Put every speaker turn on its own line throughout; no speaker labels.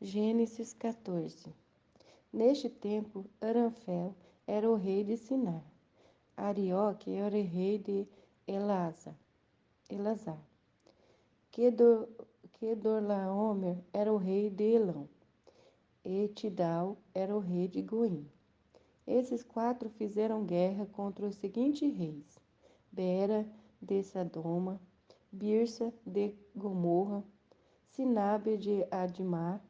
Gênesis 14. Neste tempo, Aramfel era o rei de Sinar. Arioque era o rei de Elazar. Quedorlaomer era o rei de Elão. E Tidal era o rei de Goim. Esses quatro fizeram guerra contra os seguintes reis: Bera de Sadoma, Birsa de Gomorra, Sinabe de Admá,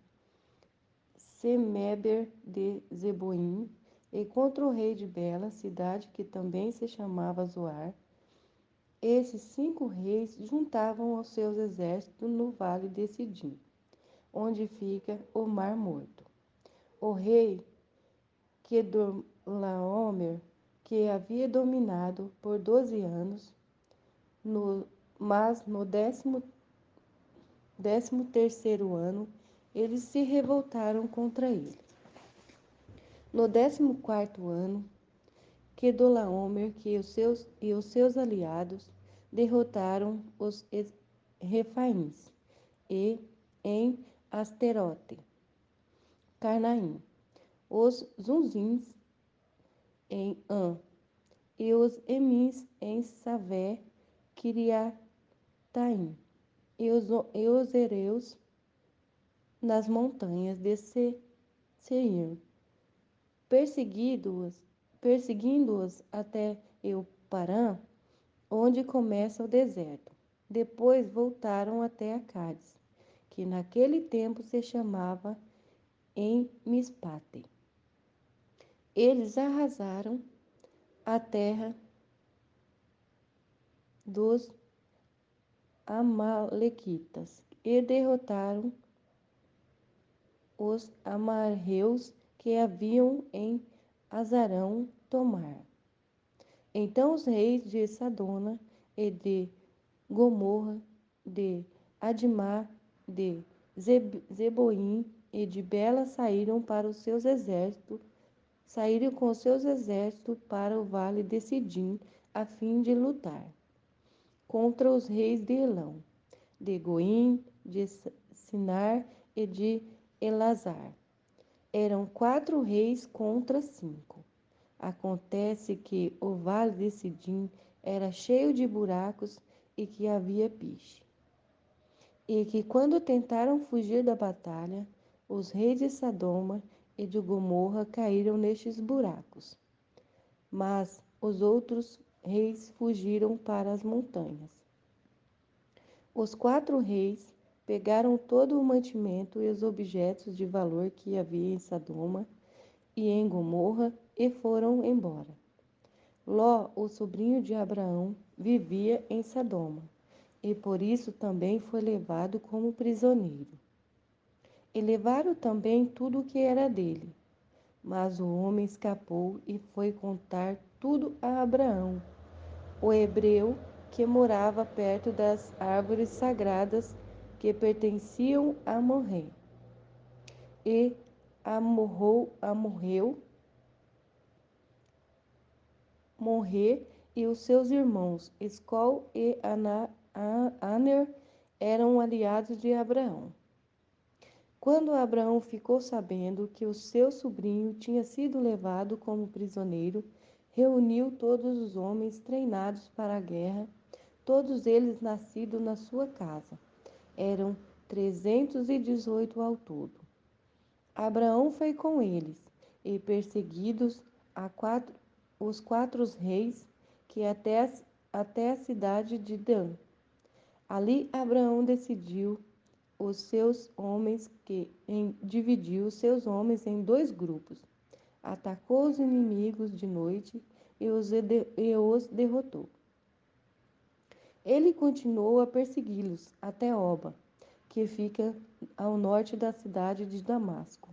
Semeber de Zeboim, e contra o rei de Bela, cidade que também se chamava Zoar. Esses 5 reis juntavam os seus exércitos no vale de Sidim, onde fica o Mar Morto. O rei Quedorlaomer, que havia dominado por 12 anos, mas no 13º ano, eles se revoltaram contra ele. No 14º ano, Quedorlaomer e os seus aliados derrotaram os Refaíns e em Asterote, Carnaim, os Zunzins em An, e os Emins em Savé, Kiriataim, e os Hereus nas montanhas de Seir, perseguindo-os até Euparã, onde começa o deserto. Depois voltaram até a Cádiz, que naquele tempo se chamava em Mispate. Eles arrasaram a terra dos Amalequitas e derrotaram os amarreus que haviam em Azarão Tomar. Então os reis de Sadona e de Gomorra, de Admá, de Zeboim e de Bela saíram com os seus exércitos para o vale de Sidim, a fim de lutar contra os reis de Elão, de Goim, de Sinar e de Elazar. Eram 4 reis contra 5. Acontece que o vale de Sidim era cheio de buracos e que havia piche. E que quando tentaram fugir da batalha, os reis de Sadoma e de Gomorra caíram nestes buracos. Mas os outros reis fugiram para as montanhas. Os 4 reis pegaram todo o mantimento e os objetos de valor que havia em Sadoma e em Gomorra e foram embora. Ló, o sobrinho de Abraão, vivia em Sadoma, e por isso também foi levado como prisioneiro. E levaram também tudo o que era dele. Mas o homem escapou e foi contar tudo a Abraão, o hebreu que morava perto das árvores sagradas que pertenciam a Morrê. E Morrê e os seus irmãos, Escol e Aner, eram aliados de Abraão. Quando Abraão ficou sabendo que o seu sobrinho tinha sido levado como prisioneiro, reuniu todos os homens treinados para a guerra, todos eles nascidos na sua casa. Eram 318 ao todo. Abraão foi com eles, e perseguidos os 4 reis, que até a cidade de Dan. Ali Abraão dividiu os seus homens em 2 grupos. Atacou os inimigos de noite e os derrotou. Ele continuou a persegui-los até Oba, que fica ao norte da cidade de Damasco,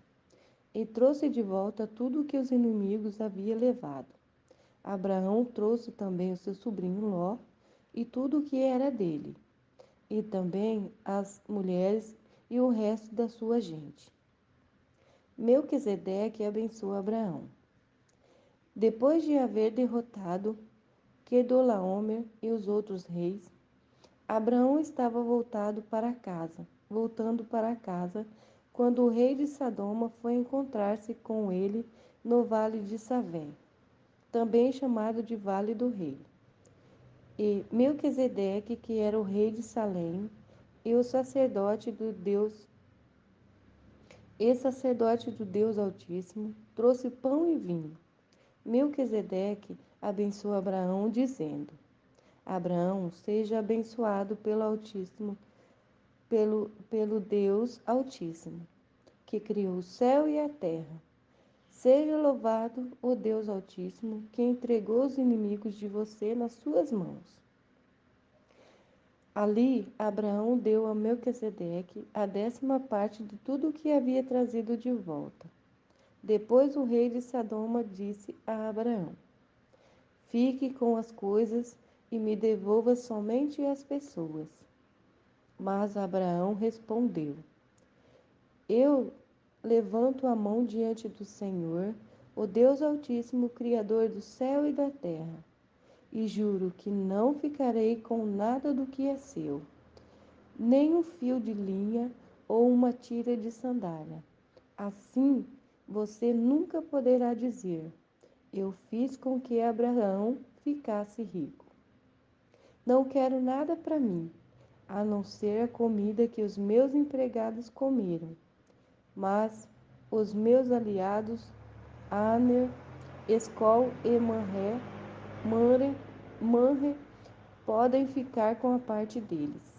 e trouxe de volta tudo o que os inimigos haviam levado. Abraão trouxe também o seu sobrinho Ló e tudo o que era dele, e também as mulheres e o resto da sua gente. Melquisedeque abençoou Abraão. Depois de haver derrotado Quedorlaomer e os outros reis, Abraão estava voltando para casa, quando o rei de Sodoma foi encontrar-se com ele no vale de Savé, também chamado de Vale do Rei. E Melquisedeque, que era o rei de Salém, e o sacerdote do Deus Altíssimo, trouxe pão e vinho. Melquisedeque abençoou Abraão, dizendo: Abraão, seja abençoado pelo Altíssimo, pelo Deus Altíssimo, que criou o céu e a terra. Seja louvado o Deus Altíssimo, que entregou os inimigos de você nas suas mãos. Ali, Abraão deu a Melquisedeque a 10ª parte de tudo o que havia trazido de volta. Depois o rei de Sodoma disse a Abraão: Fique com as coisas e me devolva somente as pessoas. Mas Abraão respondeu: Eu levanto a mão diante do Senhor, o Deus Altíssimo, Criador do céu e da terra, e juro que não ficarei com nada do que é seu, nem um fio de linha ou uma tira de sandália. Assim, você nunca poderá dizer: Eu fiz com que Abraão ficasse rico. Não quero nada para mim, a não ser a comida que os meus empregados comeram. Mas os meus aliados, Aner, Escol e Manre, podem ficar com a parte deles.